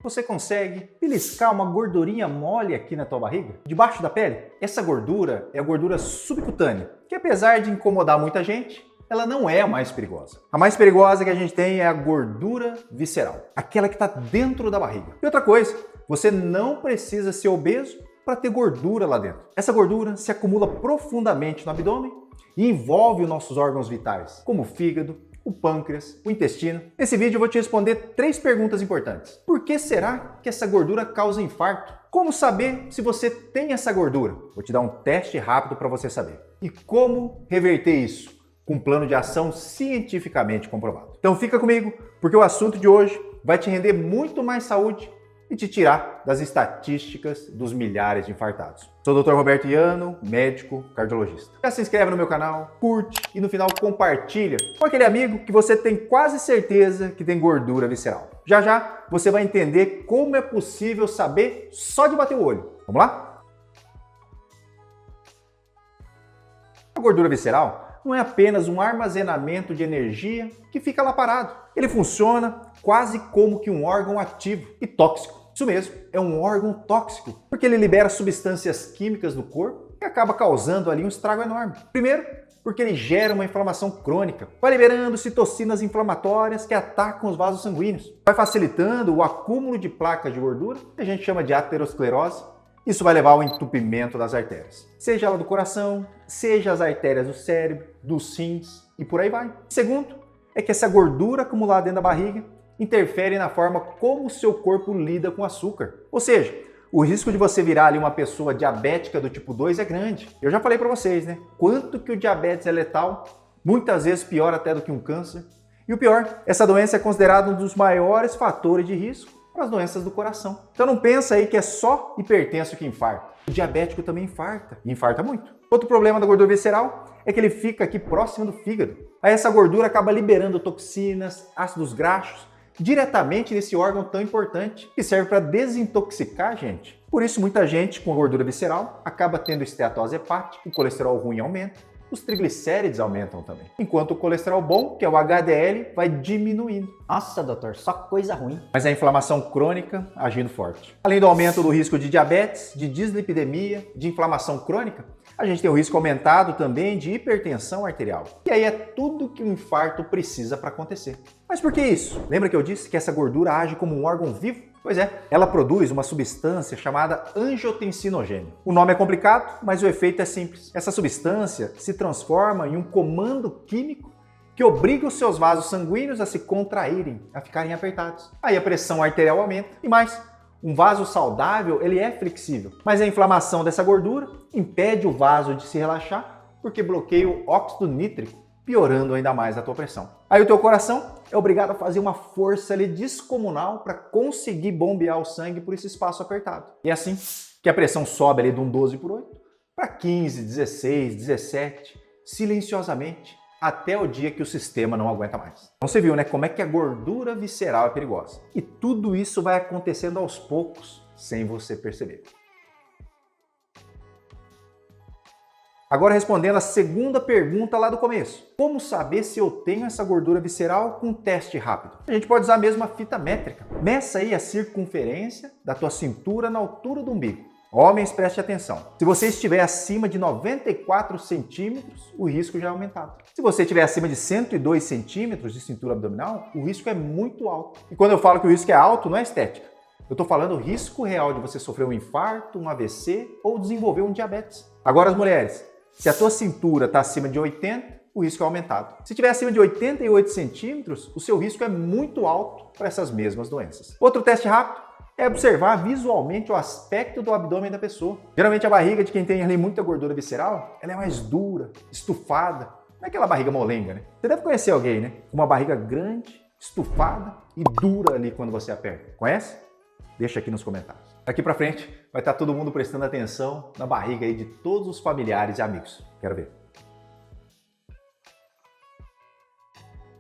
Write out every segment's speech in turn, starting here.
Você consegue beliscar uma gordurinha mole aqui na tua barriga? Debaixo da pele? Essa gordura é a gordura subcutânea, que apesar de incomodar muita gente, ela não é a mais perigosa. A mais perigosa que a gente tem é a gordura visceral, aquela que está dentro da barriga. E outra coisa, você não precisa ser obeso para ter gordura lá dentro. Essa gordura se acumula profundamente no abdômen e envolve os nossos órgãos vitais, como o fígado, o pâncreas, o intestino. Nesse vídeo eu vou te responder 3 perguntas importantes. Por que será que essa gordura causa infarto? Como saber se você tem essa gordura? Vou te dar um teste rápido para você saber. E como reverter isso? Com um plano de ação cientificamente comprovado. Então fica comigo, porque o assunto de hoje vai te render muito mais saúde e te tirar das estatísticas dos milhares de infartados. Sou o Dr. Roberto Iano, médico cardiologista. Já se inscreve no meu canal, curte e no final compartilha com aquele amigo que você tem quase certeza que tem gordura visceral. Já já você vai entender como é possível saber só de bater o olho. Vamos lá? A gordura visceral não é apenas um armazenamento de energia que fica lá parado. Ele funciona quase como que um órgão ativo e tóxico. Isso mesmo, é um órgão tóxico, porque ele libera substâncias químicas no corpo e acaba causando ali um estrago enorme. Primeiro, porque ele gera uma inflamação crônica, vai liberando citocinas inflamatórias que atacam os vasos sanguíneos, vai facilitando o acúmulo de placas de gordura, que a gente chama de aterosclerose. Isso vai levar ao entupimento das artérias, seja ela do coração, seja as artérias do cérebro, dos rins e por aí vai. Segundo, é que essa gordura acumulada dentro da barriga interfere na forma como o seu corpo lida com açúcar. Ou seja, o risco de você virar ali uma pessoa diabética do tipo 2 é grande. Eu já falei para vocês, né? Quanto que o diabetes é letal, muitas vezes pior até do que um câncer. E o pior, essa doença é considerada um dos maiores fatores de risco para as doenças do coração. Então não pensa aí que é só hipertenso que infarta. O diabético também infarta, e infarta muito. Outro problema da gordura visceral é que ele fica aqui próximo do fígado. Aí essa gordura acaba liberando toxinas, ácidos graxos, diretamente nesse órgão tão importante, que serve para desintoxicar a gente. Por isso muita gente com gordura visceral acaba tendo esteatose hepática, o colesterol ruim aumenta, os triglicérides aumentam também. Enquanto o colesterol bom, que é o HDL, vai diminuindo. Nossa, doutor, só coisa ruim. Mas a inflamação crônica agindo forte. Além do aumento do risco de diabetes, de dislipidemia, de inflamação crônica, a gente tem o risco aumentado também de hipertensão arterial. E aí é tudo que o infarto precisa para acontecer. Mas por que isso? Lembra que eu disse que essa gordura age como um órgão vivo? Pois é, ela produz uma substância chamada angiotensinogênio. O nome é complicado, mas o efeito é simples. Essa substância se transforma em um comando químico que obriga os seus vasos sanguíneos a se contraírem, a ficarem apertados. Aí a pressão arterial aumenta. E mais, um vaso saudável, ele é flexível, mas a inflamação dessa gordura impede o vaso de se relaxar porque bloqueia o óxido nítrico, piorando ainda mais a tua pressão. Aí o teu coração é obrigado a fazer uma força ali descomunal para conseguir bombear o sangue por esse espaço apertado. E é assim que a pressão sobe ali de um 12/8 para 15, 16, 17, silenciosamente, até o dia que o sistema não aguenta mais. Então você viu, né, como é que a gordura visceral é perigosa. E tudo isso vai acontecendo aos poucos, sem você perceber. Agora respondendo a segunda pergunta lá do começo. Como saber se eu tenho essa gordura visceral com um teste rápido? A gente pode usar mesmo a fita métrica. Meça aí a circunferência da tua cintura na altura do umbigo. Homens, preste atenção. Se você estiver acima de 94 centímetros, o risco já é aumentado. Se você estiver acima de 102 centímetros de cintura abdominal, o risco é muito alto. E quando eu falo que o risco é alto, não é estética. Eu estou falando o risco real de você sofrer um infarto, um AVC ou desenvolver um diabetes. Agora as mulheres, se a tua cintura está acima de 80, o risco é aumentado. Se estiver acima de 88 centímetros, o seu risco é muito alto para essas mesmas doenças. Outro teste rápido é observar visualmente o aspecto do abdômen da pessoa. Geralmente a barriga de quem tem ali muita gordura visceral, ela é mais dura, estufada. Não é aquela barriga molenga, né? Você deve conhecer alguém, né? Com uma barriga grande, estufada e dura ali quando você aperta. Conhece? Deixa aqui nos comentários. Daqui pra frente vai estar todo mundo prestando atenção na barriga aí de todos os familiares e amigos. Quero ver.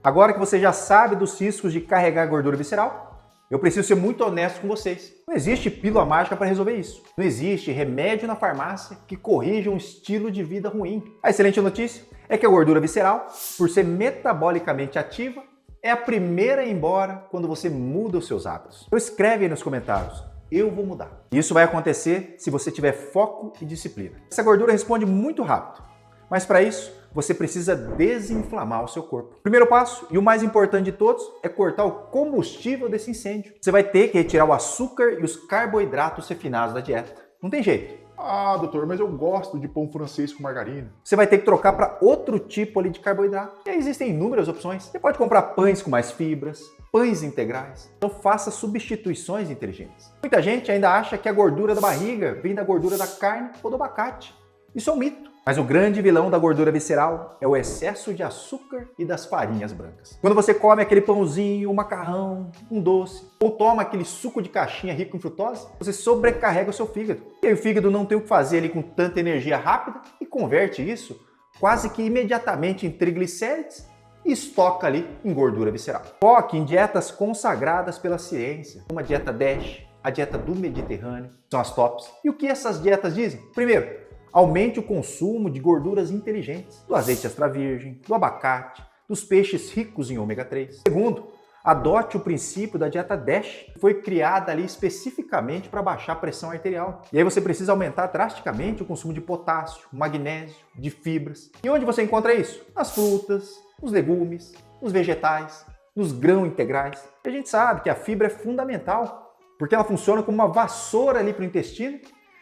Agora que você já sabe dos riscos de carregar gordura visceral, eu preciso ser muito honesto com vocês. Não existe pílula mágica para resolver isso. Não existe remédio na farmácia que corrija um estilo de vida ruim. A excelente notícia é que a gordura visceral, por ser metabolicamente ativa, é a primeira a ir embora quando você muda os seus hábitos. Então escreve aí nos comentários, eu vou mudar. Isso vai acontecer se você tiver foco e disciplina. Essa gordura responde muito rápido, mas para isso você precisa desinflamar o seu corpo. O primeiro passo, e o mais importante de todos, é cortar o combustível desse incêndio. Você vai ter que retirar o açúcar e os carboidratos refinados da dieta. Não tem jeito. Ah, doutor, mas eu gosto de pão francês com margarina. Você vai ter que trocar para outro tipo ali de carboidrato. E aí existem inúmeras opções. Você pode comprar pães com mais fibras, pães integrais. Então faça substituições inteligentes. Muita gente ainda acha que a gordura da barriga vem da gordura da carne ou do abacate. Isso é um mito. Mas o grande vilão da gordura visceral é o excesso de açúcar e das farinhas brancas. Quando você come aquele pãozinho, um macarrão, um doce, ou toma aquele suco de caixinha rico em frutose, você sobrecarrega o seu fígado. E aí o fígado não tem o que fazer ali com tanta energia rápida e converte isso quase que imediatamente em triglicérides e estoca ali em gordura visceral. Foque em dietas consagradas pela ciência, como a dieta DASH, a dieta do Mediterrâneo, são as tops. E o que essas dietas dizem? Primeiro, aumente o consumo de gorduras inteligentes, do azeite extra virgem, do abacate, dos peixes ricos em ômega 3. Segundo, adote o princípio da dieta DASH, que foi criada ali especificamente para baixar a pressão arterial. E aí você precisa aumentar drasticamente o consumo de potássio, magnésio, de fibras. E onde você encontra isso? Nas frutas, nos legumes, nos vegetais, nos grãos integrais. E a gente sabe que a fibra é fundamental, porque ela funciona como uma vassoura ali para o intestino,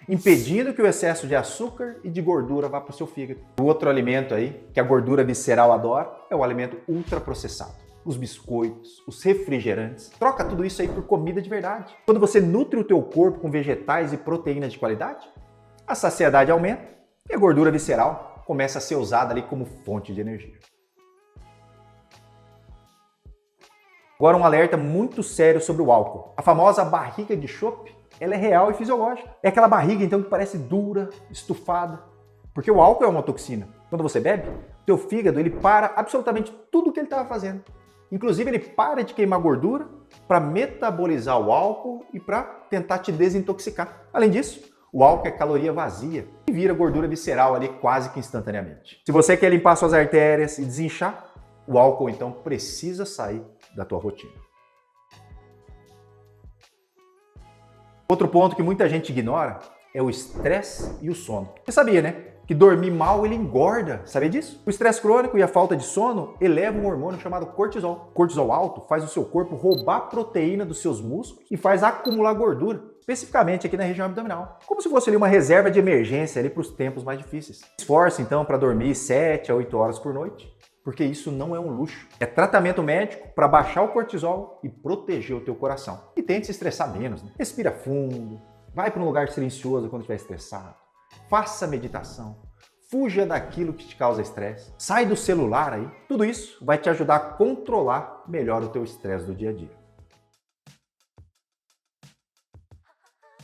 impedindo que o excesso de açúcar e de gordura vá para o seu fígado. O outro alimento aí, que a gordura visceral adora, é o alimento ultraprocessado. Os biscoitos, os refrigerantes. Troca tudo isso aí por comida de verdade. Quando você nutre o teu corpo com vegetais e proteínas de qualidade, a saciedade aumenta e a gordura visceral começa a ser usada ali como fonte de energia. Agora um alerta muito sério sobre o álcool. A famosa barriga de chope, ela é real e fisiológica. É aquela barriga, então, que parece dura, estufada. Porque o álcool é uma toxina. Quando você bebe, teu fígado ele para absolutamente tudo o que ele estava fazendo. Inclusive, ele para de queimar gordura para metabolizar o álcool e para tentar te desintoxicar. Além disso, o álcool é caloria vazia e vira gordura visceral ali quase que instantaneamente. Se você quer limpar suas artérias e desinchar, o álcool, então, precisa sair da tua rotina. Outro ponto que muita gente ignora é o estresse e o sono. Você sabia, né? Que dormir mal ele engorda, sabia disso? O estresse crônico e a falta de sono elevam um hormônio chamado cortisol. Cortisol alto faz o seu corpo roubar proteína dos seus músculos e faz acumular gordura, especificamente aqui na região abdominal. Como se fosse ali uma reserva de emergência ali para os tempos mais difíceis. Esforce então para dormir 7 a 8 horas por noite, porque isso não é um luxo. É tratamento médico para baixar o cortisol e proteger o teu coração. E tente se estressar menos, né? Respira fundo, vai para um lugar silencioso quando estiver estressado, faça meditação, fuja daquilo que te causa estresse, sai do celular aí. Tudo isso vai te ajudar a controlar melhor o teu estresse do dia a dia.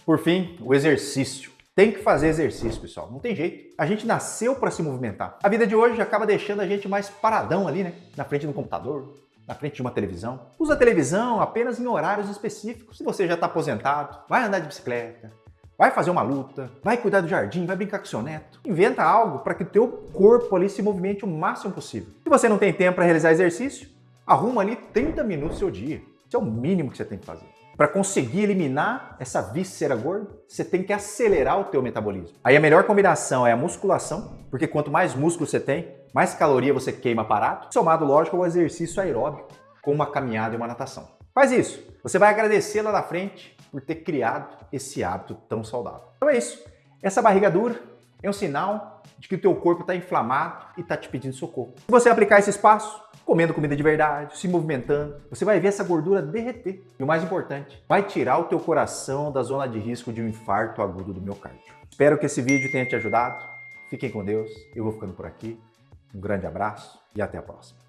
Por fim, o exercício. Tem que fazer exercício, pessoal. Não tem jeito. A gente nasceu para se movimentar. A vida de hoje acaba deixando a gente mais paradão ali, né? Na frente do computador, na frente de uma televisão. Usa a televisão apenas em horários específicos. Se você já está aposentado, vai andar de bicicleta, vai fazer uma luta, vai cuidar do jardim, vai brincar com seu neto. Inventa algo para que o teu corpo ali se movimente o máximo possível. Se você não tem tempo para realizar exercício, arruma ali 30 minutos do seu dia. Isso é o mínimo que você tem que fazer. Para conseguir eliminar essa víscera gorda, você tem que acelerar o teu metabolismo. Aí a melhor combinação é a musculação, porque quanto mais músculo você tem, mais caloria você queima parado, somado, lógico, ao exercício aeróbico, com uma caminhada e uma natação. Faz isso, você vai agradecer lá na frente por ter criado esse hábito tão saudável. Então é isso, essa barriga dura é um sinal de que o teu corpo está inflamado e está te pedindo socorro. Se você aplicar esses passos, comendo comida de verdade, se movimentando, você vai ver essa gordura derreter. E o mais importante, vai tirar o teu coração da zona de risco de um infarto agudo do miocárdio. Espero que esse vídeo tenha te ajudado. Fiquem com Deus, eu vou ficando por aqui. Um grande abraço e até a próxima.